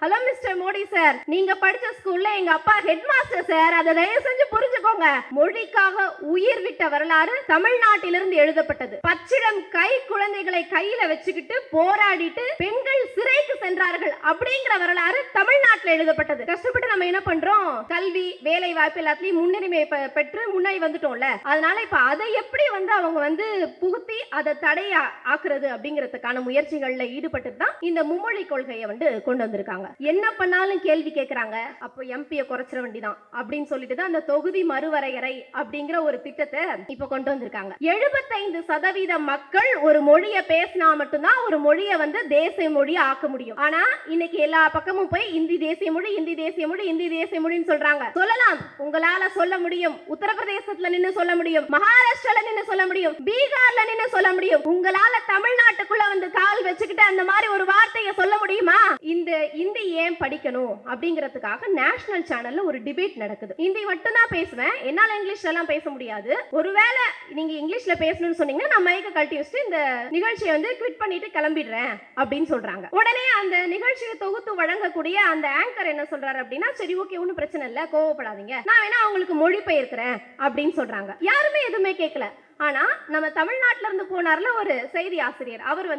Hello mister Modi sir, நீங்க படிச்ச ஸ்கூல்ல எங்க அப்பா ஹெட் மாஸ்டர் சார். அதை தயவு செஞ்சு புரிஞ்சுக்கோங்க. மொழிக்காக உயிர் விட்ட வரலாறு தமிழ்நாட்டிலிருந்து எழுதப்பட்டது. பச்சிடம் கை குழந்தைகளை கையில வச்சுக்கிட்டு போராடிட்டு பெண்கள் சிறைக்கு சென்றார்கள் அப்படிங்கிற வரலாறு தமிழ்நாட்டில் எழுதப்பட்டது. கஷ்டப்பட்டு நம்ம என்ன பண்றோம், கல்வி வேலை வாய்ப்பு எல்லாத்துலயும் முன்னுரிமை பெற்று முன்னாடி வந்துட்டோம்ல. அதனால இப்ப அதை எப்படி அவங்க புகுத்தி அதை தடைய ஆக்குறது அப்படிங்கிறதுக்கான முயற்சிகள்ல ஈடுபட்டு தான் இந்த மும்மொழி கொள்கையை கொண்டு வந்திருக்காங்க. என்ன பண்ணாலும் கேள்வி கேட்கறாங்க. அப்போ எம்பியை குறைச்சிட வேண்டிதான் அப்படின்னு சொல்லிட்டு தான் அந்த தொகுதி மறுவரையறை அப்படிங்கிற ஒரு திட்டத்தை இப்ப கொண்டு வந்திருக்காங்க. 75% மக்கள் ஒரு மொழியை பேசினா மட்டும்தான் ஒரு மொழியை தேசிய மொழியை ஆக்க முடியும். ஆனா இன்னைக்கு எல்லா பக்கமும் போய் இந்தி தேசிய மொழி, இந்தி தேசிய மொழி, இந்தி தேசிய மொழின்னு சொல்றாங்க. சொல்லலாம், உங்களால சொல்ல முடியும். உத்தரப்பிரதேசத்துல நின்னு சொல்ல முடியும், மகாராஷ்டிரால நின்னு சொல்ல முடியும், பீகார்ல நின்னு சொல்ல முடியும். உங்களால தமிழ்நாட்டுக்குள்ள கால் வச்சுக்கிட்டு அந்த மாதிரி ஒரு வார்த்தையை சொல்ல முடியுமா? இந்த இந்தி ஏன் படிக்கணும் அப்படிங்கிறதுக்காக நேஷனல் சேனல்ல ஒரு டிபேட் நடக்குது. இந்தி மட்டும் தான் பேசுவேன், என்னால இங்கிலீஷ்ல எல்லாம் பேச முடியாது. ஒருவேளை நீங்க இங்கிலீஷ்ல பேசணும்னு சொன்னீங்கன்னா நான் மைக்க கழட்டி வச்சுட்டு இந்த நிகழ்ச்சியை குவிட் பண்ணிட்டு கிளம்பிடுறேன் அப்படின்னு சொல்றாங்க. உடனே அந்த நிகழ்ச்சியை தொகுத்து வழங்கக்கூடிய அந்த ஆங்கர் என்ன சொல்றாரு அப்படின்னா, சரி ஓகே, ஒன்னும் பிரச்சனை இல்ல, கோவப்படாதீங்க, நான் வேணா அவங்களுக்கு மொழிபெயர்க்கிறேன் அப்படின்னு சொல்றாங்க. யாருமே எதுவுமே கேட்கல. ஆனா நம்ம தமிழ்நாட்டில இருந்து போனார்ல ஒரு செய்தி ஆசிரியர், அவர்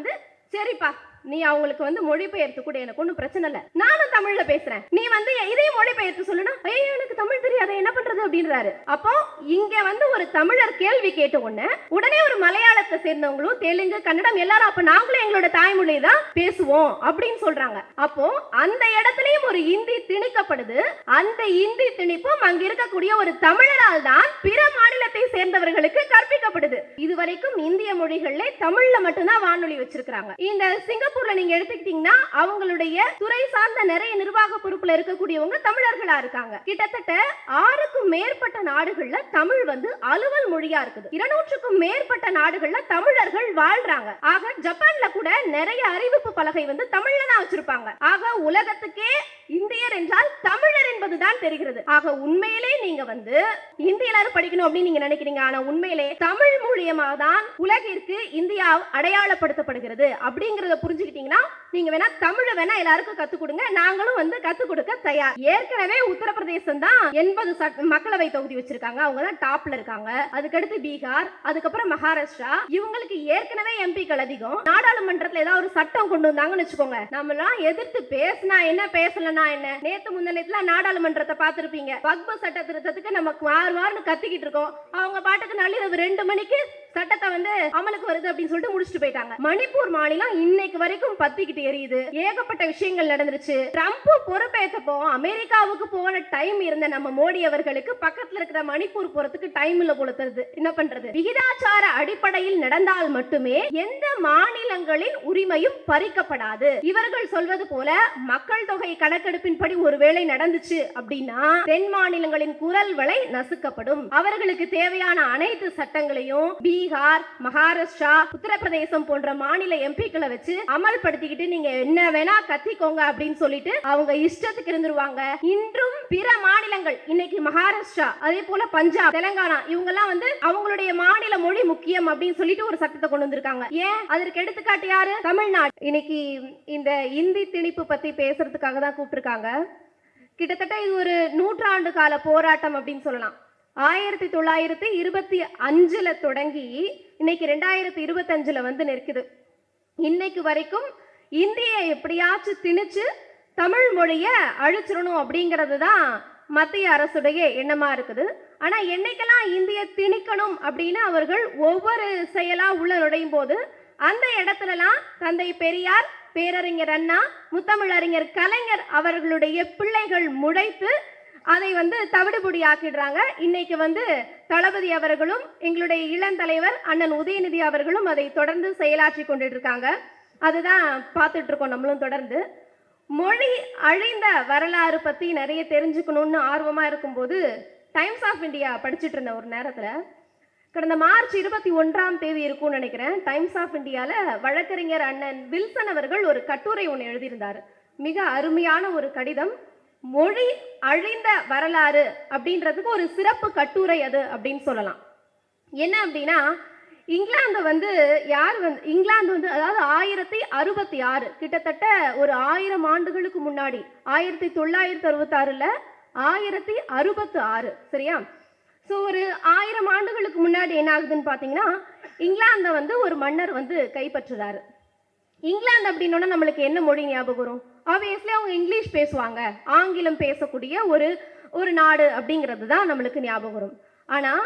சரிப்பா, நீ அவங்களுக்கு மொழிபெயர்த்து கூட எனக்கு ஒன்றும் பிரச்சனை இல்லை, நானும் தமிழ்ல பேசுறேன், நீ இதையும் மொழிபெயர்த்து சொல்லுனா, ஐயோ எனக்கு தமிழ் தெரியாது என்ன பண்றது அப்படின்றாரு. அப்போ இங்க ஒரு தமிழர் கேள்வி கேட்ட உடனே ஒரு மலையாளத்தை சேர்ந்தவங்களும் தெலுங்கு கன்னடம் எல்லாரும் அப்ப நாங்களும் எங்களோட தாய்மொழி தான் பேசுவோம் அப்படின்னு சொல்றாங்க. அப்போ அந்த இடத்துலயும் ஒரு இந்தி திணிக்கப்படுது. அந்த இந்தி திணிப்பும் அங்க இருக்கக்கூடிய ஒரு தமிழரால் தான் பிற மாநிலத்தை சேர்ந்தவர்களுக்கு கற்பிக்கப்படுது. இதுவரைக்கும் இந்திய மொழிகள்ல தமிழ்ல மட்டும்தான் வானொலி வச்சிருக்காங்க. இந்த சிங்கப்பூர்ல நீங்க எடுத்துக்கிட்டீங்கன்னா அவங்களுடைய துறை சார்ந்த நிறைய நிர்வாக பொறுப்புல இருக்கக்கூடியவங்க தமிழர்களா இருக்காங்க. கிட்டத்தட்ட 6க்கும் மேற்பட்ட நாடுகள்ல தமிழ் அலுவல் மொழியா இருக்குது. 200க்கும் மேற்பட்ட நாடுகள்ல தமிழர்கள் வாழ்றாங்க. ஆக ஜப்பான்ல கூட நிறைய அறிவிப்பு பலகை தமிழ்ல தான் வச்சிருப்பாங்க. ஆக உலகத்துக்கே இந்தியர் என்றால் தமிழர் என்பதுதான் தெரிகிறது. ஆக உண்மையிலே நீங்க இந்தி எல்லாரும் படிக்கணும் அப்படின்னு நீங்க நினைக்கிறீங்க. ஆனா உண்மையிலே தமிழ் மூலியமாக தான் உலகிற்கு இந்தியா அடையாளப்படுத்தப்படுகிறது அப்படிங்கறத புரிஞ்சுக்கிட்டீங்கன்னா நீங்க வேணா தமிழை வேணா எல்லாருக்கும் கத்து கொடுங்க, நாங்களும் கத்து கொடுக்க தயார். ஏற்கனவே உத்தரப்பிரதேசம் தான் 80 மக்களவை தொகுதி வச்சிருக்காங்க, அவங்க தான் டாப்ல இருக்காங்க. அதுக்கடுத்து பீகார், அதுக்கப்புறம் மகாராஷ்டிரா. இவங்களுக்கு ஏற்கனவே எம்பிக்கள் அதிகம். நாடாளுமன்றத்துல ஏதாவது ஒரு சட்டம் கொண்டு வந்தாங்கன்னு வச்சுக்கோங்க, நம்மளாம் எதிர்த்து பேசினா என்ன பேசலனா என்ன. நேத்து முந்தினத்துல நாடாளுமன்றத்தை பார்த்திருப்பீங்க, வக்பு சட்ட திருத்தத்துக்கு நமக்கு வார்னு கத்திக்கிட்டு இருக்கோம். அவங்க பாட்டுக்கு நள்ளிரவு 2 மணிக்கு சட்டத்தை அமலுக்கு வருது அப்படின்னு சொல்லிட்டு முடிச்சுட்டு போயிட்டாங்க. மணிப்பூர் மாநிலம் இன்னைக்கு வரைக்கும் பத்திக்கிட்டு எரியுது. ஏகப்பட்ட விஷயங்கள் நடந்துருச்சு. ட்ரம்ப் பொறுப்பேற்றப்போ அமெரிக்காவுக்கு போன டைம் இருந்த நம்ம மோடி அவர்களுக்கு பக்கத்துல இருக்கிற மணிப்பூர் போறதுக்கு டைம் இல்ல போல தருது. என்ன பண்றது? விகிதாச்சார அடிப்படையில் நடந்தால் மட்டுமே எந்த மாநிலங்களின் உரிமையும் பறிக்கப்படாது. இவர்கள் சொல்வது போல மக்கள் தொகை கணக்கெடுப்பின்படி ஒருவேளை நடந்துச்சு அப்படின்னா தென் மாநிலங்களின் குரல் வளை நசுக்கப்படும். அவர்களுக்கு தேவையான அனைத்து சட்டங்களையும் பீகார், மகாராஷ்டிரா, உத்தரப்பிரதேசம் போன்ற மாநில எம்பிக்களை வச்சு அமல்படுத்திக்கிட்டு நீங்க என்ன வேணா கத்திக்கோங்க அப்படின்னு சொல்லிட்டு அவங்க இஷ்டத்துக்கு இருந்துருவாங்க. இன்றும் பிற மாநிலங்கள், இன்னைக்கு மகாராஷ்டிரா, அதே போல பஞ்சாப், தெலுங்கானா, இவங்க எல்லாம் அவங்களுடைய மாநில மொழி முக்கியம் அப்படின்னு சொல்லிட்டு ஒரு சட்டத்தை கொண்டு வந்திருக்காங்க. ஏன்? அதற்கு எடுத்துக்காட்டு யாரு? தமிழ்நாடு. இன்னைக்கு இந்த இந்தி திணிப்பு பத்தி பேசுறதுக்காக தான் கூப்பிட்டுருக்காங்க. கிட்டத்தட்ட இது ஒரு 100 ஆண்டு கால போராட்டம் அப்படின்னு சொல்லலாம். 1925 தொடங்கி இன்னைக்கு 2025 நிற்குது. இன்னைக்கு வரைக்கும் இந்தியை எப்படியாச்சும் திணிச்சு தமிழ் மொழியை அழிச்சிடணும் அப்படிங்கிறது தான் மத்திய அரசுடைய எண்ணமா இருக்குது. ஆனா என்னைக்கெல்லாம் இந்தியை திணிக்கணும் அப்படின்னு அவர்கள் ஒவ்வொரு செயலா உள்ள நுழையும் போது அந்த இடத்துலலாம் தந்தை பெரியார், பேரறிஞர் அண்ணா, முத்தமிழறிஞர் கலைஞர் அவர்களுடைய பிள்ளைகள் முளைத்து அதை தவிடுபொடி ஆக்கிடுறாங்க. இன்னைக்கு தளபதி அவர்களும் எங்களுடைய இளந்தலைவர் அண்ணன் உதயநிதி அவர்களும் அதை தொடர்ந்து செயலாற்றி கொண்டுட்டு இருக்காங்க. அதுதான் பார்த்துட்டு இருக்கோம் நம்மளும் தொடர்ந்து. மொழி அழிந்த வரலாறு பத்தி நிறைய தெரிஞ்சுக்கணும்னு ஆர்வமா இருக்கும்போது டைம்ஸ் ஆஃப் இந்தியா படிச்சுட்டு இருந்த ஒரு நேரத்துல கடந்த மார்ச் 21 இருக்கும்னு நினைக்கிறேன், டைம்ஸ் ஆஃப் இந்தியால வழக்கறிஞர் அண்ணன் வில்சன் அவர்கள் ஒரு கட்டுரை ஒன்று எழுதியிருந்தார். மிக அருமையான ஒரு கடிதம். மொழி அழிந்த வரலாறு அப்படின்றதுக்கு ஒரு சிறப்பு கட்டுரை அது அப்படின்னு சொல்லலாம். என்ன அப்படின்னா, இங்கிலாந்து வந்து இங்கிலாந்து வந்து அதாவது 1066 கிட்டத்தட்ட ஒரு 1000 ஆண்டுகளுக்கு முன்னாடி 1966ல் 1066 சரியா. ஸோ ஒரு 1000 ஆண்டுகளுக்கு முன்னாடி என்ன ஆகுதுன்னு பார்த்தீங்கன்னா இங்கிலாந்தை வந்து ஒரு மன்னர் வந்து கைப்பற்றுறாரு. இங்கிலாந்து அப்படின்னோன்னா நம்மளுக்கு என்ன மொழி ஞாபகம் வரும்? ஆப்வியஸ்லி அவங்க இங்கிலீஷ் பேசுவாங்க, ஆங்கிலம் பேசக்கூடிய ஒரு நாடு அப்படிங்கிறது தான் நம்மளுக்கு ஞாபகம் வரும். ஆனால்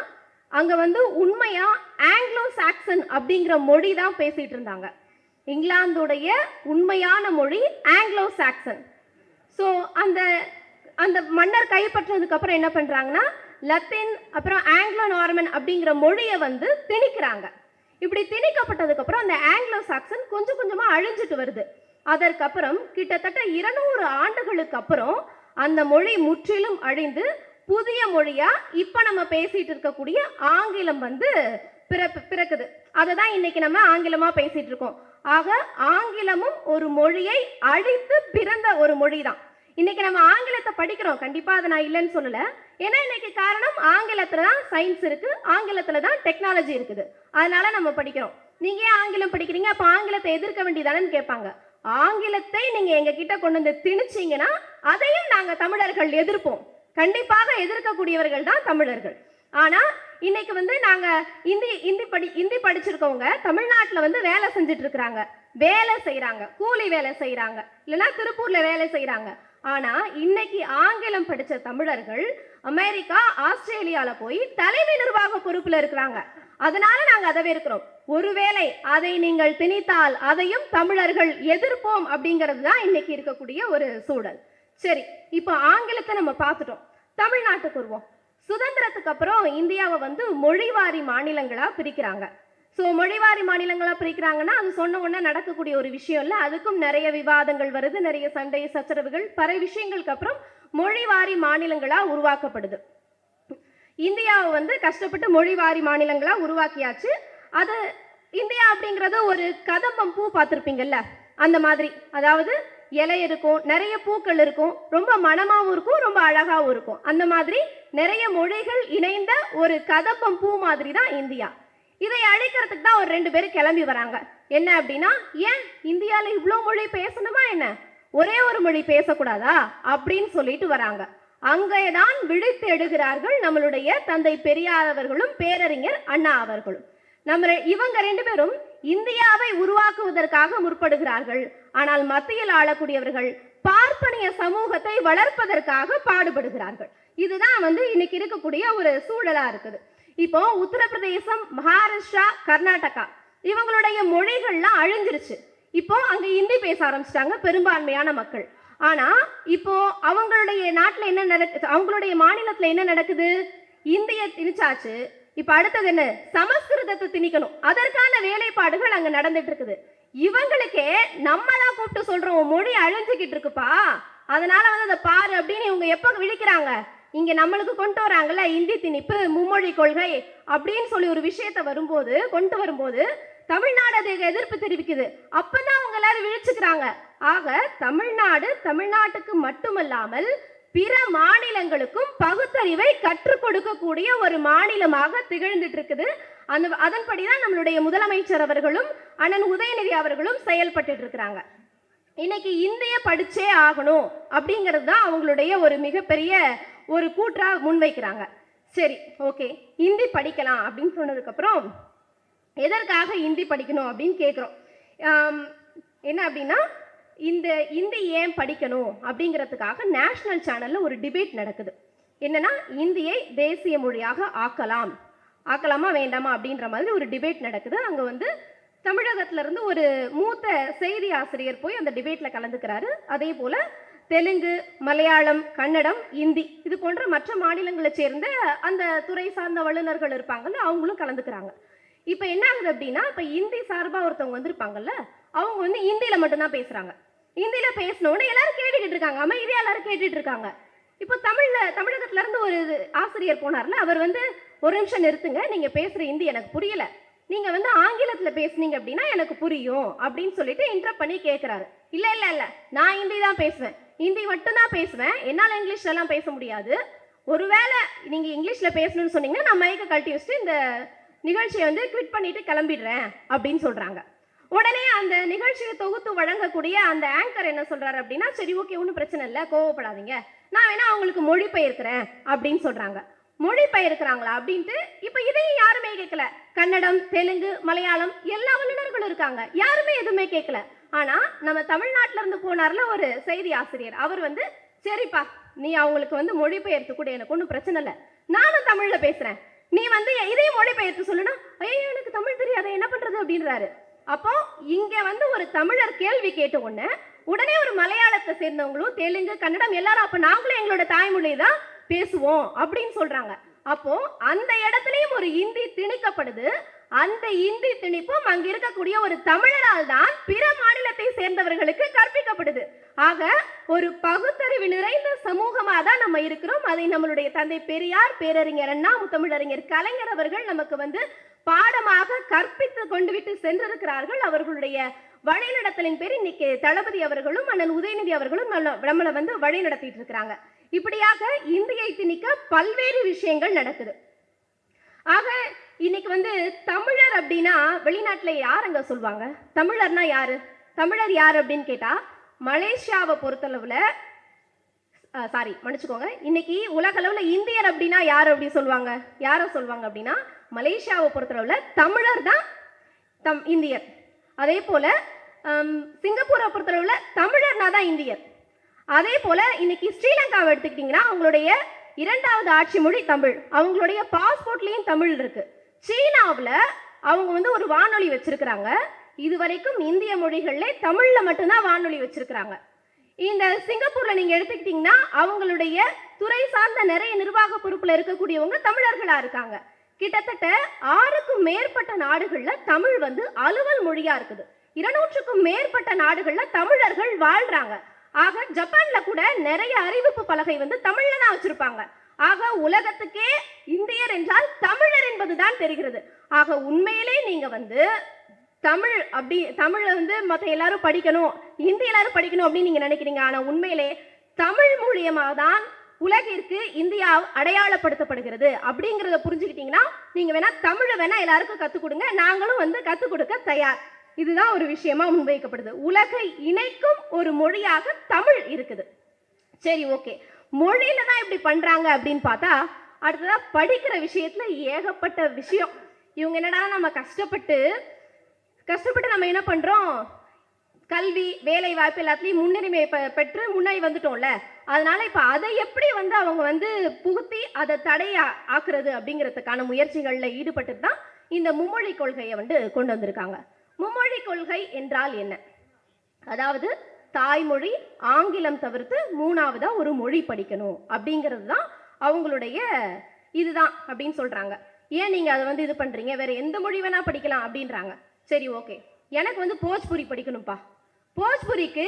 அங்கே வந்து உண்மையா ஆங்கிலோ சாக்சன் அப்படிங்கிற மொழி தான் பேசிட்டு இருந்தாங்க. இங்கிலாந்துடைய உண்மையான மொழி ஆங்கிலோ சாக்சன். ஸோ அந்த மன்னர் கைப்பற்றதுக்கு அப்புறம் என்ன பண்றாங்கன்னா லத்தீன் அப்புறம் ஆங்கிலோ நார்மன் அப்படிங்கிற மொழியை வந்து திணிக்கிறாங்க. இப்படி திணிக்கப்பட்டதுக்கு அப்புறம் அந்த ஆங்கிலோ சாக்சன் கொஞ்சம் கொஞ்சமா அழிஞ்சிட்டு வருது. அதற்கப்புறம் கிட்டத்தட்ட 200 ஆண்டுகளுக்கு அப்புறம் அந்த மொழி முற்றிலும் அழிந்து புதிய மொழியா இப்ப நம்ம பேசிட்டு இருக்கக்கூடிய ஆங்கிலம் வந்து பிறக்குது. அதை தான் இன்னைக்கு நம்ம ஆங்கிலமா பேசிட்டு இருக்கோம். ஆக ஆங்கிலமும் ஒரு மொழியை அழித்து பிறந்த ஒரு மொழி தான். இன்னைக்கு நம்ம ஆங்கிலத்தை படிக்கிறோம், கண்டிப்பா அதை நான் இல்லைன்னு சொல்லல. ஏன்னா இன்னைக்கு காரணம் ஆங்கிலத்துல தான் சயின்ஸ் இருக்கு, ஆங்கிலத்துல தான் டெக்னாலஜி இருக்குது, அதனால நம்ம படிக்கிறோம். நீங்க ஏன் ஆங்கிலம் படிக்கிறீங்க, அப்ப ஆங்கிலத்தை எதிர்க்க வேண்டியதானன்னு கேட்பாங்க. ஆங்கிலத்தை நீங்க எங்க கிட்ட கொண்டு வந்து திணிச்சீங்கன்னா அதையும் நாங்க தமிழர்கள் எதிர்ப்போம். கண்டிப்பாக எதிர்க்கக்கூடியவர்கள் தான் தமிழர்கள். ஆனா இன்னைக்கு வந்து நாங்க இந்தி படிச்சிருக்கவங்க தமிழ்நாட்டில் வந்து வேலை செஞ்சுட்டு இருக்கிறாங்க, வேலை செய்யறாங்க, கூலி வேலை செய்யறாங்க, இல்லைன்னா திருப்பூர்ல வேலை செய்யறாங்க. ஆனா இன்னைக்கு ஆங்கிலம் படிச்ச தமிழர்கள் அமெரிக்கா ஆஸ்திரேலியால போய் தலைமை நிர்வாக பொறுப்புல இருக்கிறாங்க. அதனால நாங்க அதை இருக்கிறோம். ஒருவேளை அதை நீங்கள் திணித்தால் அதையும் தமிழர்கள் எதிர்ப்போம் அப்படிங்கிறது தான் இன்னைக்கு இருக்கக்கூடிய ஒரு சூழல். சரி, இப்போ ஆங்கிலத்தை நம்ம பார்த்துட்டோம். தமிழ்நாட்டுக்கு வருவோம். சுதந்திரத்துக்கு அப்புறம் இந்தியாவை வந்து மொழிவாரி மாநிலங்களா பிரிக்கிறாங்க. ஸோ மொழிவாரி மாநிலங்களா பிரிக்கிறாங்கன்னா அது சொன்ன உடனே நடக்கக்கூடிய ஒரு விஷயம் இல்லை. அதுக்கும் நிறைய விவாதங்கள் வருது, நிறைய சண்டை சச்சரவுகள், பல விஷயங்களுக்கு அப்புறம் மொழிவாரி மாநிலங்களா உருவாக்கப்படுது. இந்தியாவை வந்து கஷ்டப்பட்டு மொழிவாரி மாநிலங்களா உருவாக்கியாச்சு. அது இந்தியா அப்படிங்கிறது ஒரு கதம்பம் பூ பார்த்துருப்பீங்கல்ல, அந்த மாதிரி. அதாவது இலை இருக்கும், நிறைய பூக்கள் இருக்கும், ரொம்ப மனமாவும் இருக்கும், ரொம்ப அழகாவும் இருக்கும். அந்த மாதிரி நிறைய மொழிகள் இணைந்த ஒரு கதம்பம் பூ மாதிரி தான் இந்தியா. இதை அழிக்கிறதுக்கு தான் ஒரு 2 பேர் கிளம்பி வராங்க. என்ன அப்படின்னா, ஏன் இந்தியாவில் இவ்வளோ மொழி பேசணுமா என்ன, ஒரே ஒரு மொழி பேசக்கூடாதா அப்படின்னு சொல்லிட்டு வராங்க. அங்கேதான் விழித்து எடுகிறார்கள் நம்மளுடைய தந்தை பெரியார் அவர்களும் பேரறிஞர் அண்ணா அவர்களும். இவங்க 2 பேரும் இந்தியாவை உருவாக்குவதற்காக முற்படுகிறார்கள். ஆனால் மத்தியில் ஆளக்கூடியவர்கள் பார்ப்பனிய சமூகத்தை வளர்ப்பதற்காக பாடுபடுகிறார்கள். இதுதான் வந்து இன்னைக்கு இருக்கக்கூடிய ஒரு சூழலா இருக்குது. இப்போ உத்தரப்பிரதேசம், மகாராஷ்டிரா, கர்நாடகா இவங்களுடைய மொழிகள்லாம் அழிஞ்சிருச்சு. இப்போ அங்க இந்தி பேச ஆரம்பிச்சிட்டாங்க பெரும்பான்மையான மக்கள். ஆனா இப்போ அவங்களுடைய நாட்டுல என்ன நடக்குது, அவங்களுடைய மாநிலத்துல என்ன நடக்குது, இந்திய திணிச்சாச்சு. இப்ப அடுத்தது என்ன, சமஸ்கிருதத்தை திணிக்கணும். அதற்கான வேலைப்பாடுகள் அங்க நடந்துட்டு இருக்குது. இவங்களுக்கே நம்ம தான் கூப்பிட்டு சொல்றோம் மொழி அழிஞ்சுக்கிட்டு இருக்குப்பா, அதனால வந்து அதை பாரு அப்படின்னு இவங்க எப்ப விழிக்கிறாங்க, இங்க நம்மளுக்கு கொண்டு வராங்கல்ல இந்தி திணிப்பு, மும்மொழி கொள்கை அப்படின்னு சொல்லி ஒரு விஷயத்தை கொண்டு வரும்போது தமிழ்நாடு அதுக்கு எதிர்ப்பு தெரிவிக்குது. அப்பதான் அவங்க எல்லாரும் விழிச்சுக்கிறாங்க. ஆக தமிழ்நாட்டுக்கு மட்டுமல்லாமல் பிற மாநிலங்களுக்கும் பகுத்தறிவை கற்றுக் கொடுக்கக்கூடிய ஒரு மாநிலமாக திகழ்ந்துட்டு இருக்குது. அதன்படிதான் நம்மளுடைய முதலமைச்சர் அவர்களும் அண்ணன் உதயநிதி அவர்களும் செயல்பட்டு இருக்கிறாங்க. இன்னைக்கு இந்திய படிச்சே ஆகணும் அப்படிங்கிறது தான் அவங்களுடைய ஒரு மிகப்பெரிய ஒரு கூற்றா முன்வைக்கிறாங்க. சரி, ஓகே, இந்தி படிக்கலாம் அப்படின்னு சொன்னதுக்கு அப்புறம் எதற்காக இந்தி படிக்கணும் அப்படின்னு கேட்குறோம். என்ன அப்படின்னா, இந்த இந்தி ஏன் படிக்கணும் அப்படிங்கிறதுக்காக நேஷனல் சேனல்ல ஒரு டிபேட் நடக்குது. என்னன்னா, இந்தியை தேசிய மொழியாக ஆக்கலாமா வேண்டாமா அப்படின்ற மாதிரி ஒரு டிபேட் நடக்குது. அங்க வந்து தமிழகத்துல இருந்து ஒரு மூத்த செய்தி ஆசிரியர் போய் அந்த டிபேட்ல கலந்துக்கிறாரு. அதே போல தெலுங்கு, மலையாளம், கன்னடம், இந்தி இது போன்ற மற்ற மாநிலங்களை சேர்ந்த அந்த துறை சார்ந்த வல்லுநர்கள் இருப்பாங்கல்ல, அவங்களும் கலந்துக்கிறாங்க. இப்ப என்ன ஆகுது அப்படின்னா, இப்ப இந்தி சார்பா ஒருத்தவங்க வந்திருப்பாங்கல்ல, அவங்க வந்து இந்தியில மட்டும்தான் பேசுறாங்க. இந்தியில பேசணும்னு எல்லாரும் கேட்டுக்கிட்டு இருக்காங்க, அமைதியா எல்லாரும் கேட்டுட்டு இருக்காங்க. இப்போ தமிழகத்துல இருந்து ஒரு ஆசிரியர் போனார்ல, அவர் வந்து ஒரு நிமிஷம் நிறுத்துங்க, நீங்க பேசுற இந்தி எனக்கு புரியல, நீங்க வந்து ஆங்கிலத்துல பேசுனீங்க அப்படின்னா எனக்கு புரியும் அப்படின்னு சொல்லிட்டு இன்டரப்ட் பண்ணி கேட்கிறாரு. இல்ல இல்ல இல்ல, நான் இந்தி தான் பேசுவேன், இந்தி மட்டும் தான் பேசுவேன், என்னால இங்கிலீஷ்ல எல்லாம் பேச முடியாது. ஒருவேளை நீங்க இங்கிலீஷ்ல பேசணும்னு சொன்னீங்கன்னா நான் மைக்க கழட்டி வச்சுட்டு இந்த நிகழ்ச்சியை வந்து குவிட் பண்ணிட்டு கிளம்பிடுறேன் அப்படின்னு சொல்றாங்க. உடனே அந்த நிகழ்ச்சியை தொகுத்து வழங்கக்கூடிய அந்த ஆங்கர் என்ன சொல்றாரு அப்படின்னா, சரி ஓகே ஒன்றும் பிரச்சனை இல்லை, கோவப்படாதீங்க, நான் வேணா அவங்களுக்கு மொழிபெயர்க்கிறேன் அப்படின்னு சொல்றாங்க. மொழிபெயர்க்கிறாங்களா அப்படின்ட்டு இப்ப இதையும் யாருமே கேட்கல. கன்னடம், தெலுங்கு, மலையாளம் எல்லா வல்லுநர்களும் இருக்காங்க, யாருமே எதுவுமே கேட்கல. ஆனா நம்ம தமிழ்நாட்டில இருந்து போனார்ல ஒரு செய்தி ஆசிரியர், அவர் வந்து சரிப்பா நீ அவங்களுக்கு வந்து மொழிபெயர்த்து கூட, எனக்கு ஒன்றும் பிரச்சனை இல்லை, நானும் தமிழ்ல பேசுறேன், நீ வந்து இதையும் மொழிபெயர்த்து சொல்லுனா, ஐயோ எனக்கு தமிழ் தெரியாத என்ன பண்றது அப்படின்றாரு. அப்போ இங்க வந்து ஒரு தமிழர் கேள்வி கேட்ட உடனே ஒரு மலையாளத்தை சேர்ந்தவங்களும் தெலுங்கு, கன்னடம் எல்லாரும் அப்ப நாங்களும் எங்களோட தாய்மொழியை தான் பேசுவோம் அப்படின்னு சொல்றாங்க. அப்போ அந்த இடத்துலயும் ஒரு இந்தி திணிக்கப்படுது. அந்த இந்தி திணிப்பும் அங்க இருக்கக்கூடிய ஒரு தமிழரால் தான் பிற மாநிலத்தை சேர்ந்தவர்களுக்கு கற்பிக்கப்படுது. ஆக ஒரு பகுத்தறிவு நிறைந்த சமூகமா தான் நம்ம இருக்கிறோம். அதை நம்மளுடைய தந்தை பெரியார், பேரறிஞர் அண்ணா, முத்தமிழறிஞர் கலைஞர் அவர்கள் நமக்கு வந்து பாடமாக கற்பித்து கொண்டு விட்டு சென்றிருக்கிறார்கள். அவர்களுடைய வழிநடத்தலின் பேர் இன்னைக்கு தளபதி அவர்களும் அண்ணன் உதயநிதி அவர்களும் நம்மளை வந்து வழி நடத்திட்டு இருக்கிறாங்க. இப்படியாக இந்தியை திணிக்க பல்வேறு விஷயங்கள் நடக்குது. ஆக இன்னைக்கு வந்து தமிழர் அப்படின்னா வெளிநாட்டில் யார் அங்க சொல்லுவாங்க? தமிழர்னா யாரு? தமிழர் யார் அப்படின்னு கேட்டா, மலேசியாவை பொறுத்தளவுல மன்னிச்சுக்கோங்க, இன்னைக்கு உலக அளவுல இந்தியர் அப்படின்னா யார் அப்படி சொல்லுவாங்க? யாரை சொல்லுவாங்க அப்படின்னா, மலேசியாவை பொறுத்தளவுல தமிழர் தான் இந்தியர். அதே போல சிங்கப்பூரை பொறுத்தளவுல தமிழர்னா தான் இந்தியர். அதே போல இன்னைக்கு ஸ்ரீலங்காவை எடுத்துக்கிட்டீங்கன்னா அவங்களுடைய இரண்டாவது ஆட்சி மொழி தமிழ், அவங்களுடைய பாஸ்போர்ட்லயும் தமிழ் இருக்கு. சீனாவில் அவங்க வந்து ஒரு வானொலி வச்சிருக்கிறாங்க, இதுவரைக்கும் இந்திய மொழிகள்ல தமிழ்ல மட்டும்தான் வானொலி வச்சிருக்கிறாங்க. இந்த சிங்கப்பூர்ல நீங்க எடுத்துக்கிட்டீங்கன்னா அவங்களுடைய துறை சார்ந்த நிறைய நிர்வாக பொறுப்புல இருக்கக்கூடியவங்க தமிழர்களா இருக்காங்க. கிட்டத்தட்ட 6க்கும் மேற்பட்ட நாடுகள்ல தமிழ் வந்து அலுவல் மொழியா இருக்குது. 200க்கும் மேற்பட்ட நாடுகள்ல தமிழர்கள் வாழ்றாங்க. ஆக ஜப்பான்ல கூட நிறைய அறிவிப்பு பலகை வந்து தமிழ்ல தான் வச்சிருப்பாங்க. ஆக உலகத்துக்கே இந்தியர் என்றால் தமிழர் என்பதுதான் தெரிகிறது. ஆக உண்மையிலே நீங்க வந்து தமிழ் வந்து மற்ற எல்லாரும் படிக்கணும், இந்தி எல்லாரும் படிக்கணும் அப்படின்னு நீங்க நினைக்கிறீங்க. ஆனா உண்மையிலே தமிழ் மூலியமாக தான் உலகிற்கு இந்தியா அடையாளப்படுத்தப்படுகிறது அப்படிங்கிறத புரிஞ்சுக்கிட்டீங்கன்னா நீங்க வேணா தமிழை வேணா எல்லாருக்கும் கத்துக் கொடுங்க, நாங்களும் வந்து கத்துக் கொடுக்க தயார். இதுதான் ஒரு விஷயமா முன்வைக்கப்படுது. உலகை இணைக்கும் ஒரு மொழியாக தமிழ் இருக்குது. சரி ஓகே, மொழியில தான் இப்படி பண்றாங்க அப்படின்னு பார்த்தா அடுத்ததா படிக்கிற விஷயத்துல ஏகப்பட்ட விஷயம். இவங்க என்னடா நம்ம கஷ்டப்பட்டு நம்ம என்ன பண்றோம், கல்வி வேலை வாய்ப்பு எல்லாத்துலயும் முன்னுரிமை பெற்று முன்னாடி வந்துட்டோம்ல, அதனால இப்ப அதை எப்படி வந்து அவங்க வந்து புகுத்தி அதை தடைய ஆக்குறது அப்படிங்கிறதுக்கான முயற்சிகள்ல ஈடுபட்டு தான் இந்த மும்மொழி கொள்கையை வந்து கொண்டு வந்திருக்காங்க. மும்மொழி கொள்கை என்றால் என்ன? அதாவது தாய்மொழி ஆங்கிலம் தவிர்த்து 3ஆவதா ஒரு மொழி படிக்கணும் அப்படிங்கிறது தான் அவங்களுடைய இதுதான் அப்படின்னு சொல்றாங்க. ஏன் நீங்க அதை வந்து இது பண்றீங்க, வேற எந்த மொழி வேணா படிக்கலாம் அப்படின்றாங்க. சரி ஓகே, எனக்கு வந்து போஜ்புரி படிக்கணும்ப்பா. போஜ்புரிக்கு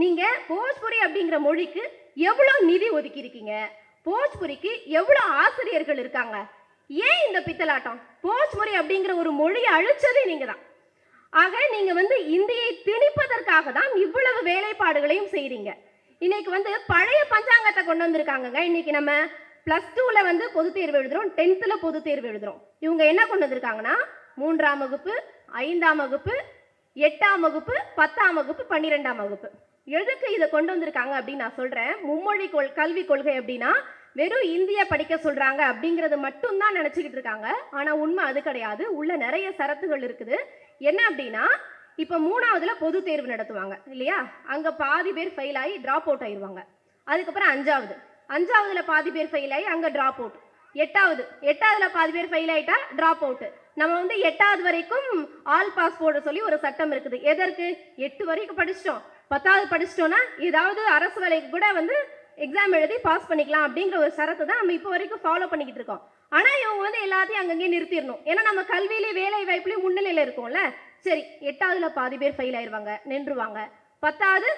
நீங்க போஜ்புரி அப்படிங்கிற மொழிக்கு எவ்வளவு நிதி ஒதுக்கி இருக்கீங்க, போஜ்புரிக்கு எவ்வளவு ஆசிரியர்கள் இருக்காங்க, ஏன் இந்த பித்தலாட்டம்? போஜ்புரி அப்படிங்கிற ஒரு மொழியை அழிச்சதே நீங்க தான். ஆக நீங்க வந்து இந்தியை திணிப்பதற்காக தான் இவ்வளவு வேலைப்பாடுகளையும் செய்றீங்க. இன்னைக்கு வந்து பழைய பஞ்சாங்கத்தை கொண்டு வந்திருக்காங்க. இன்னைக்கு நம்ம +2ல வந்து பொது தேர்வு எழுதுறோம், 10th பொது தேர்வு எழுதுறோம். இவங்க என்ன கொண்டு வந்திருக்காங்கன்னா 3ஆம் வகுப்பு, 5ஆம் வகுப்பு, 8ஆம் வகுப்பு, 10ஆம் வகுப்பு, 12ஆம் வகுப்பு. எதுக்கு இதை கொண்டு வந்திருக்காங்க அப்படின்னு நான் சொல்றேன். மும்மொழி கல்வி கொள்கை அப்படின்னா வெறும் இந்திய படிக்க சொல்றாங்க அப்படிங்கறது மட்டும் தான் நினைச்சுக்கிட்டு இருக்காங்க. ஆனா உண்மை அது கிடையாது. உள்ள நிறைய சரத்துகள் இருக்குது. என்ன அப்படின்னா, இப்ப 3ஆவதுல பொது தேர்வு நடத்துவாங்க இல்லையா, அங்க பாதி பேர் ஃபெயில் ஆகி டிராப் அவுட் ஆயிடுவாங்க. அதுக்கப்புறம் 5ஆவதுல பாதி பேர் ஃபெயில் ஆகி அங்க டிராப் அவுட். 8ஆவதுல பாதி பேர் ஃபெயில் ஆயிட்டா டிராப் அவுட். நம்ம வந்து 8ஆவது வரைக்கும் ஆல் பாஸ் போட சொல்லி ஒரு சட்டம் இருக்குது. எதற்கு? 8 வரைக்கும் படிச்சிட்டோம், 10ஆவது படிச்சிட்டோம்னா ஏதாவது அரசு வேலைக்கு கூட வந்து எக்ஸாம் எழுதி பாஸ் பண்ணிக்கலாம் அப்படிங்கிற ஒரு சரத்து தான் நம்ம இப்போ வரைக்கும் ஃபாலோ பண்ணிக்கிட்டு இருக்கோம். ஆனா இவங்க வந்து எல்லாத்தையும் அங்கங்கே நிறுத்திடணும். ஏன்னா நம்ம கல்வியிலே வேலை வாய்ப்புலையும் முன்னிலையில இருக்கோம்ல. சரி, 8ஆவதுல பாதி பேர் ஃபெயில் ஆயிடுவாங்க, நின்றுவாங்க. 10ஆவது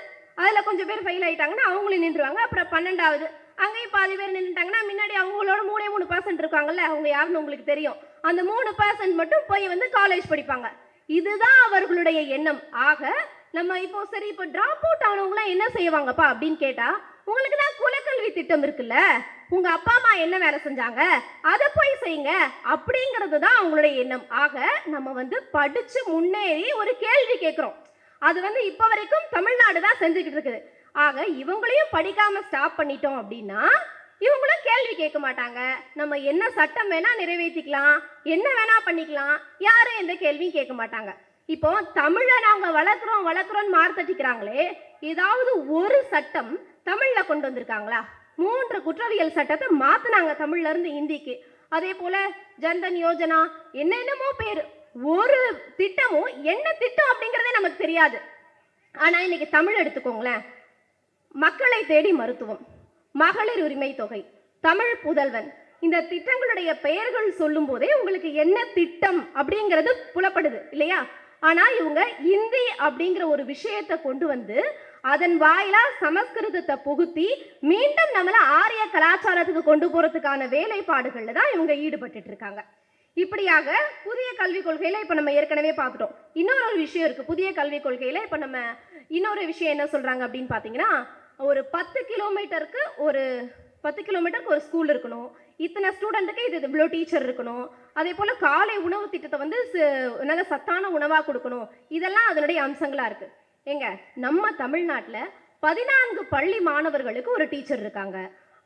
அதுல கொஞ்சம் பேர் ஃபெயில் ஆயிட்டாங்கன்னா அவங்களும் நின்றுவாங்க. அப்புறம் 12ஆவது அங்கேயும் பாதி பேர் நின்றுட்டாங்கன்னா முன்னாடி அவங்களோட 3% இருக்காங்கல்ல, அவங்க யாருன்னு உங்களுக்கு தெரியும். அந்த 3% மட்டும் போய் வந்து காலேஜ் படிப்பாங்க. இதுதான் அவர்களுடைய எண்ணம். ஆக நம்ம இப்போ சரி, இப்போ டிராப் அவுட் ஆனவங்களாம் என்ன செய்வாங்கப்பா அப்படின்னு கேட்டா, உங்களுக்கு தான் குலக்கல்வி திட்டம் இருக்குல்ல, உங்க அப்பா அம்மா என்ன வேலை செஞ்சாங்க அதை போய் செய்யுங்க அப்படிங்கிறது தான் அவங்களுடைய எண்ணம். ஆக நம்ம வந்து படிச்சு முன்னேறி ஒரு கேள்வி கேட்கிறோம். அது வந்து இப்ப வரைக்கும் தமிழ்நாடு தான் செஞ்சுக்கிட்டு இருக்குது. ஆக இவங்களையும் படிக்காம ஸ்டாப் பண்ணிட்டோம் அப்படின்னா இவங்களும் கேள்வி கேட்க மாட்டாங்க. நம்ம என்ன சட்டம் வேணா நிறைவேற்றிக்கலாம், என்ன வேணா பண்ணிக்கலாம், யாரும் எந்த கேள்வியும் கேட்க மாட்டாங்க. இப்போ தமிழை நாங்க வளர்க்குறோம்னு மார்த்தட்டிக்கிறாங்களே, ஏதாவது ஒரு சட்டம் தமிழ்ல கொண்டு வந்திருக்காங்களா? 3 குற்றவியல் சட்டத்தை மாத்தினாங்க தமிழ்ல இருந்து இந்திக்கு. அதே போல ஜன்தன் யோஜனா, என்னென்னமோ பேர், ஒரு திட்டமும் என்ன திட்டம் அப்படிங்கிறதே நமக்கு தெரியாது. ஆனா இன்னைக்கு தமிழ் எடுத்துக்கோங்களேன், மக்களை தேடி மருத்துவம், மகளிர் உரிமை தொகை, தமிழ் புதல்வன், இந்த திட்டங்களுடைய பெயர்கள் சொல்லும் போதே உங்களுக்கு என்ன திட்டம் அப்படிங்கிறது புலப்படுது இல்லையா? ஆனா இவங்க இந்தி அப்படிங்கிற ஒரு விஷயத்தை கொண்டு வந்து அதன் வாயிலா சமஸ்கிருதத்தை புகுத்தி மீண்டும் நம்மள ஆரிய கலாச்சாரத்துக்கு கொண்டு போறதுக்கான வேலைப்பாடுகள்ல தான் இவங்க ஈடுபட்டு இருக்காங்க. இப்படியாக புதிய கல்விக் கொள்கையில இப்ப நம்ம ஏற்கனவே பார்த்துட்டோம். இன்னொரு விஷயம் இருக்கு. புதிய கல்விக் கொள்கையில இப்ப நம்ம இன்னொரு விஷயம் என்ன சொல்றாங்க அப்படின்னு பாத்தீங்கன்னா, ஒரு 10 கிலோமீட்டருக்கு ஒரு ஸ்கூல் இருக்கணும், இத்தனை ஸ்டூடெண்ட்டுக்கு இது இவ்வளோ டீச்சர் இருக்கணும், அதே போல் காலை உணவு திட்டத்தை வந்து நல்ல சத்தான உணவாக கொடுக்கணும். இதெல்லாம் அதனுடைய அம்சங்களாக இருக்குது. ஏங்க, நம்ம தமிழ்நாட்டில் 14 பள்ளி மாணவர்களுக்கு ஒரு டீச்சர் இருக்காங்க,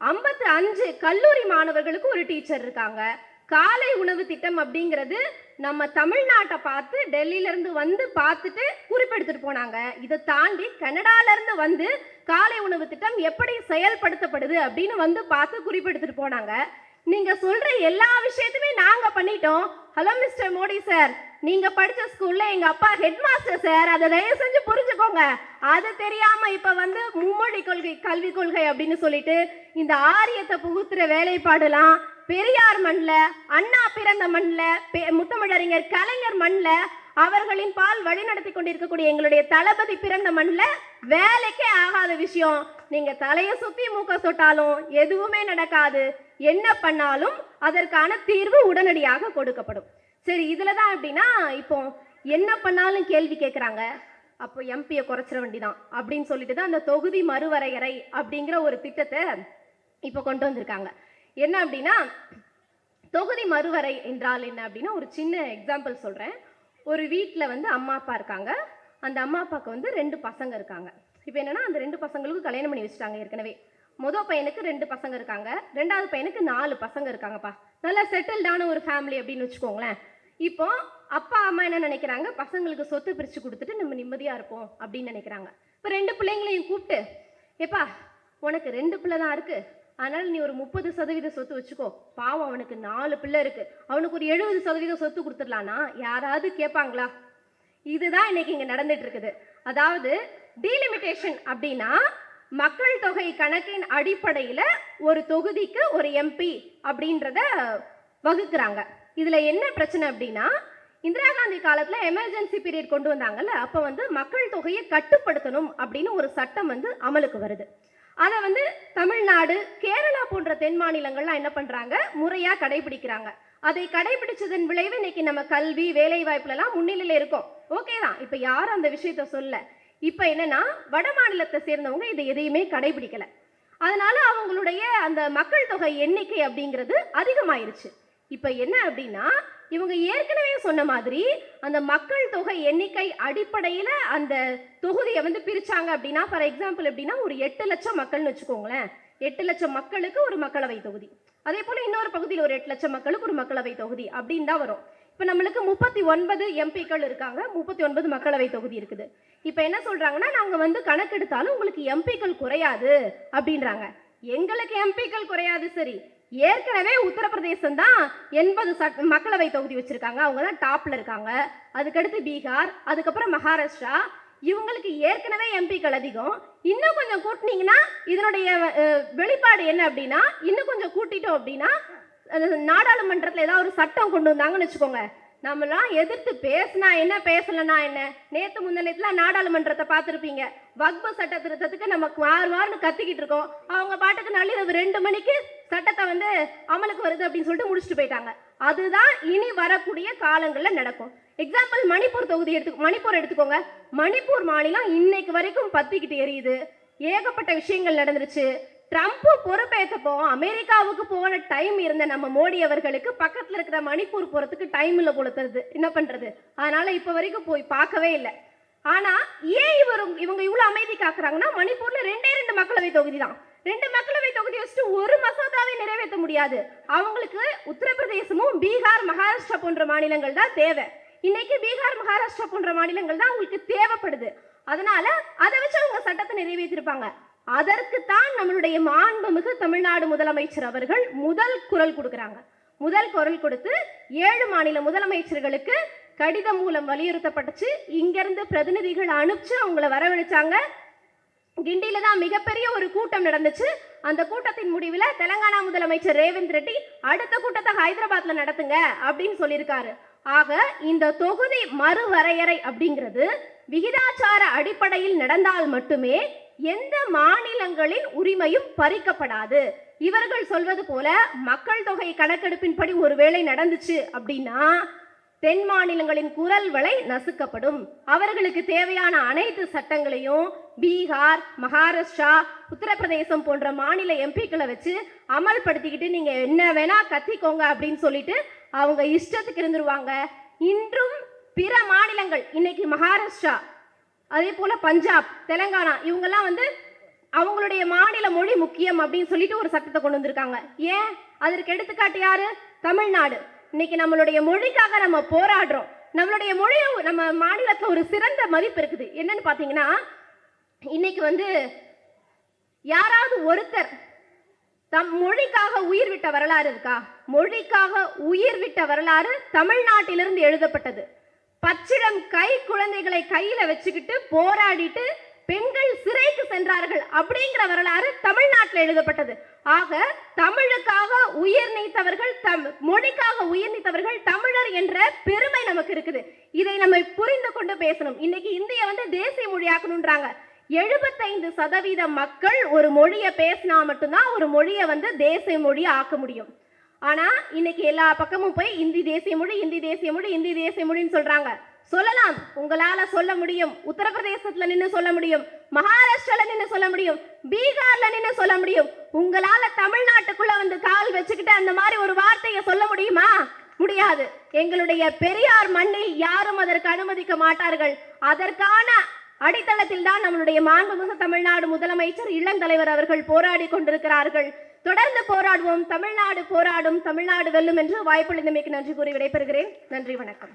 55 கல்லூரி மாணவர்களுக்கு ஒரு டீச்சர் இருக்காங்க. காலை உணவு திட்டம் அப்படிங்கிறது நம்ம தமிழ்நாட்டை பார்த்து டெல்லியிலேருந்து வந்து பார்த்துட்டு குறிப்பெடுத்துட்டு போனாங்க. இதை தாண்டி கனடாலேருந்து வந்து காலை உணவு திட்டம் எப்படி செயல்படுத்தப்படுது அப்படின்னு வந்து பார்த்து குறிப்பெடுத்துட்டு போனாங்க. நீங்க சொல்ற எல்லா விஷயத்தையுமே நாங்க பண்ணிட்டோம். ஹலோ மிஸ்டர் மோடி சார், நீங்க படிச்ச ஸ்கூல்ல எங்க அப்பா ஹெட் மாஸ்டர் சார், அதை தயவு செஞ்சு புரிஞ்சுக்கோங்க. அது தெரியாம இப்ப வந்து மும்மொழி கொள்கை, கல்விக் கொள்கை அப்படின்னு சொல்லிட்டு இந்த ஆரியத்தை புகுத்துற வேலைப்பாடுலாம் பெரியார் மண்ல, அண்ணா பிறந்த மண்ல, முத்தமிழறிஞர் கலைஞர் மண்ல, அவர்களின் பால் வழிநடத்தி கொண்டிருக்கக்கூடிய எங்களுடைய தளபதி பிறந்த மண்ல வேலைக்கே ஆகாத விஷயம். நீங்க தலையை சுத்தி மூக்க சொட்டாலும் எதுவுமே நடக்காது. என்ன பண்ணாலும் அதற்கான தீர்வு உடனடியாக கொடுக்கப்படும். சரி, இதுலதான் அப்படின்னா இப்போ என்ன பண்ணாலும் கேள்வி கேட்கிறாங்க, அப்போ எம்பியை குறைச்சிட வேண்டிதான் அப்படின்னு சொல்லிட்டு தான் அந்த தொகுதி மறுவரையறை அப்படிங்கிற ஒரு திட்டத்தை இப்போ கொண்டு வந்திருக்காங்க. என்ன அப்படின்னா, தொகுதி மறுவரை என்றால் என்ன அப்படின்னா, ஒரு சின்ன எக்ஸாம்பிள் சொல்றேன். ஒரு வீட்டில் வந்து அம்மா அப்பா இருக்காங்க. அந்த அம்மா அப்பாவுக்கு வந்து 2 பசங்க இருக்காங்க. இப்போ என்னன்னா, அந்த 2 பசங்களுக்கு கல்யாணம் பண்ணி வச்சுட்டாங்க ஏற்கனவே. மொதல் பையனுக்கு 2 பசங்க இருக்காங்க, 2வது பையனுக்கு 4 பசங்க இருக்காங்கப்பா. நல்லா செட்டில்டான ஒரு ஃபேமிலி அப்படின்னு வச்சுக்கோங்களேன். இப்போ அப்பா அம்மா என்ன நினைக்கிறாங்க, பசங்களுக்கு சொத்து பிரித்து கொடுத்துட்டு நம்ம நிம்மதியாக இருப்போம் அப்படின்னு நினைக்கிறாங்க. இப்போ 2 பிள்ளைங்களையும் கூப்பிட்டு, ஏப்பா உனக்கு 2 பிள்ளை தான் இருக்கு, அதனால நீ ஒரு 30% சொத்து வச்சுக்கோ, பாவம் அவனுக்கு 4 பிள்ளை இருக்கு, அவனுக்கு ஒரு 70% சொத்து கொடுத்துடலான்னா யாராவது கேட்பாங்களா? இதுதான் இன்னைக்கு இங்க நடந்துட்டு இருக்குது. அதாவது டீலிமிட்டேஷன் அப்படின்னா மக்கள் தொகை கணக்கின் அடிப்படையில் ஒரு தொகுதிக்கு ஒரு எம்பி அப்படின்றத வகுக்கிறாங்க. இதுல என்ன பிரச்சனை அப்படின்னா, இந்திரா காந்தி காலத்துல எமர்ஜென்சி பீரியட் கொண்டு வந்தாங்கல்ல, அப்ப வந்து மக்கள் தொகையை கட்டுப்படுத்தணும் அப்படின்னு ஒரு சட்டம் வந்து அமலுக்கு வருது. அதை வந்து தமிழ்நாடு, கேரளா போன்ற தென் மாநிலங்கள்லாம் என்ன பண்றாங்க, முறையா கடைபிடிக்கிறாங்க. அதை கடைபிடிச்சதன் விளைவு இன்னைக்கு நம்ம கல்வி, வேலை வாய்ப்புல எல்லாம் முன்னிலையில இருக்கோம். ஓகே தான், இப்ப யாரும் அந்த விஷயத்த சொல்ல. இப்ப என்னன்னா, வட மாநிலத்தை சேர்ந்தவங்க இதை எதையுமே கடைபிடிக்கல. அதனால அவங்களுடைய அந்த மக்கள் தொகை எண்ணிக்கை அப்படிங்கிறது அதிகமாயிருச்சு. இப்ப என்ன அப்படின்னா, இவங்க ஏற்கனவே சொன்ன மாதிரி அந்த மக்கள் தொகை எண்ணிக்கை அடிப்படையில அந்த தொகுதியை வந்து பிரிச்சாங்க அப்படின்னா, ஃபார் எக்ஸாம்பிள் எப்படின்னா, ஒரு 8 லட்சம் மக்கள்னு வச்சுக்கோங்களேன். 8 லட்சம் மக்களுக்கு ஒரு மக்களவை தொகுதி, அதே போல இன்னொரு பகுதியில் ஒரு 8 லட்சம் மக்களுக்கு ஒரு மக்களவை தொகுதி அப்படின்னு தான் வரும். இப்ப நம்மளுக்கு 39 எம்பிக்கள் இருக்காங்க, 39 மக்களவை தொகுதி இருக்குது. இப்ப என்ன சொல்றாங்கன்னா, நாங்க வந்து கணக்கெடுத்தாலும் உங்களுக்கு எம்பிக்கள் குறையாது அப்படின்றாங்க. எங்களுக்கு எம்பிக்கள் குறையாது, சரி. ஏற்கனவே உத்தரப்பிரதேசம் தான் 80 மக்களவை தொகுதி வச்சிருக்காங்க, அவங்க தான் டாப்ல இருக்காங்க. அதுக்கடுத்து பீகார், அதுக்கப்புறம் மகாராஷ்டிரா. இவங்களுக்கு ஏற்கனவே எம்பிக்கள் அதிகம். இன்னும் கொஞ்சம் கூட்டினீங்கன்னா இதனுடைய வெளிப்பாடு என்ன அப்படின்னா, இன்னும் கொஞ்சம் கூட்டிட்டோம் அப்படின்னா நாடாளுமன்றத்தில் ஏதாவது ஒரு சட்டம் கொண்டு வந்தாங்கன்னு வச்சுக்கோங்க, நம்மளாம் எதிர்த்து பேசினா என்ன, பேசலன்னா என்ன. நேற்று முந்தினத்துல நாடாளுமன்றத்தை பார்த்துருப்பீங்க, வக்பு சட்ட திருத்தத்துக்கு நமக்கு வாருன்னு கத்திக்கிட்டு இருக்கோம். அவங்க பாட்டுக்கு நள்ளிரவு 2 மணிக்கு சட்டத்தை வந்து அமலுக்கு வருது அப்படின்னு சொல்லிட்டு முடிச்சுட்டு போயிட்டாங்க. அதுதான் இனி வரக்கூடிய காலங்களில் நடக்கும். எக்ஸாம்பிள் மணிப்பூர் தொகுதி மணிப்பூர் எடுத்துக்கோங்க. மணிப்பூர் மாநிலம் இன்னைக்கு வரைக்கும் பத்திக்கிட்டு எரியுது. ஏகப்பட்ட விஷயங்கள் நடந்துருச்சு. ட்ரம்ப் பொறுப்பேற்றப்போ அமெரிக்காவுக்கு போன டைம் இருந்த நம்ம மோடி அவர்களுக்கு பக்கத்துல இருக்கிற மணிப்பூர் போறதுக்கு டைம் இல்லை போல தருது. என்ன பண்றது? அதனால இப்ப வரைக்கும் போய் பார்க்கவே இல்லை. ஆனா ஏன் இவங்க இவ்வளவு அமைதி காக்குறாங்கன்னா, மணிப்பூர்ல 2 மக்களவை தொகுதி தான். 2 மக்களவை தொகுதி வச்சுட்டு ஒரு மசோதாவை நிறைவேற்ற முடியாது. அவங்களுக்கு உத்தரப்பிரதேசமும் பீகார், மகாராஷ்டிரா போன்ற மாநிலங்கள் தான் தேவை. இன்னைக்கு பீகார், மகாராஷ்டிரா போன்ற மாநிலங்கள் தான் உங்களுக்கு தேவைப்படுது. அதனால அதை வச்சு அவங்க சட்டத்தை நிறைவேற்றிருப்பாங்க. அதற்குத்தான் நம்மளுடைய மாண்புமிகு தமிழ்நாடு முதலமைச்சர் அவர்கள் முதல் குரல் கொடுக்கிறாங்க. முதல் குரல் கொடுத்து 7 மாநில முதலமைச்சர்களுக்கு கடிதம் மூலம் வலியுறுத்தப்பட்டுச்சு. இங்கிருந்து பிரதிநிதிகள் அனுப்பிச்சு அவங்கள வரவழைச்சாங்க. கிண்டியில தான் மிகப்பெரிய ஒரு கூட்டம் நடந்துச்சு. அந்த கூட்டத்தின் முடிவில் தெலங்கானா முதலமைச்சர் ரேவந்த் ரெட்டி அடுத்த கூட்டத்தை ஹைதராபாத்ல நடத்துங்க அப்படின்னு சொல்லியிருக்காரு. ஆக இந்த தொகுதி மறுவரையறை அப்படிங்கிறது விகிதாச்சார அடிப்படையில் நடந்தால் மட்டுமே எந்த மாநிலங்களின் உரிமையும் பறிக்கப்படாது. இவர்கள் சொல்வது போல மக்கள் தொகை கணக்கெடுப்பின்படி ஒருவேளை நடந்துச்சு அப்படின்னா தென் மாநிலங்களின் குரல் வளை நசுக்கப்படும். அவர்களுக்கு தேவையான அனைத்து சட்டங்களையும் பீகார், மகாராஷ்டிரா, உத்தரப்பிரதேசம் போன்ற மாநில எம்பிக்களை வச்சு அமல்படுத்திக்கிட்டு நீங்க என்ன வேணா கத்திக்கோங்க அப்படின்னு சொல்லிட்டு அவங்க இஷ்டத்துக்கு இருந்துருவாங்க. இன்றும் பிற மாநிலங்கள், இன்னைக்கு மகாராஷ்டிரா, அதே போல பஞ்சாப், தெலங்கானா, இவங்கெல்லாம் அவங்களுடைய மாநில மொழி முக்கியம் அப்படின்னு சொல்லிட்டு ஒரு சட்டத்தை கொண்டு வந்திருக்காங்க. ஏன்? அதற்கு எடுத்துக்காட்டு யாரு? தமிழ்நாடு. இன்னைக்கு நம்மளுடைய மொழிக்காக நம்ம போராடுறோம். நம்மளுடைய மொழி நம்ம மாநிலத்தில் ஒரு சிறந்த மதிப்பு இருக்குது. என்னன்னு பாத்தீங்கன்னா, இன்னைக்கு யாராவது ஒருத்தர் தம் மொழிக்காக உயிர் விட்ட வரலாறு இருக்கா? மொழிக்காக உயிர் விட்ட வரலாறு தமிழ்நாட்டிலிருந்து எழுதப்பட்டது. பச்சிடம் கை குழந்தைகளை கையில வச்சுக்கிட்டு போராடிட்டு பெண்கள் சிறைக்கு சென்றார்கள் அப்படிங்கிற வரலாறு தமிழ்நாட்டில் எழுதப்பட்டது. ஆக தமிழுக்காக உயிர் நீத்தவர்கள், மொழிக்காக உயிர் நீத்தவர்கள் தமிழர் என்ற பெருமை நமக்கு இருக்குது. இதை நம்ம புரிந்து கொண்டு பேசணும். இன்னைக்கு இந்திய தேசிய மொழியாக்கணும்ன்றாங்க. 75% மக்கள் ஒரு மொழியை பேசினா மட்டும்தான் ஒரு மொழியை தேசிய மொழியை ஆக்க முடியும். ஆனா இன்னைக்கு எல்லா பக்கமும் போய் இந்தி தேசிய மொழி, இந்தி தேசிய மொழி, இந்தி தேசிய மொழின்னு சொல்றாங்க. சொல்லலாம், உங்களால சொல்ல முடியும். உத்தரப்பிரதேசத்துல நின்று சொல்ல முடியும், மகாராஷ்டிரால நின்று சொல்ல முடியும், பீகார்ல நின்று சொல்ல முடியும். உங்களால தமிழ்நாட்டுக்குள்ள கால் வச்சுக்கிட்டு அந்த மாதிரி ஒரு வார்த்தையை சொல்ல முடியுமா? முடியாது. எங்களுடைய பெரியார் மண்ணில் யாரும் அதற்கு அனுமதிக்க மாட்டார்கள். அதற்கான அடித்தளத்தில் தான் நம்மளுடைய மாண்புமிகு தமிழ்நாடு முதலமைச்சர் இளந்தலைவர் அவர்கள் போராடி கொண்டிருக்கிறார்கள். தொடர்ந்து போராடுவோம். தமிழ்நாடு போராடும், தமிழ்நாடு வெல்லும் என்று வாய்ப்பளித்தமைக்கு நன்றி கூறி விடைபெறுகிறேன். நன்றி, வணக்கம்.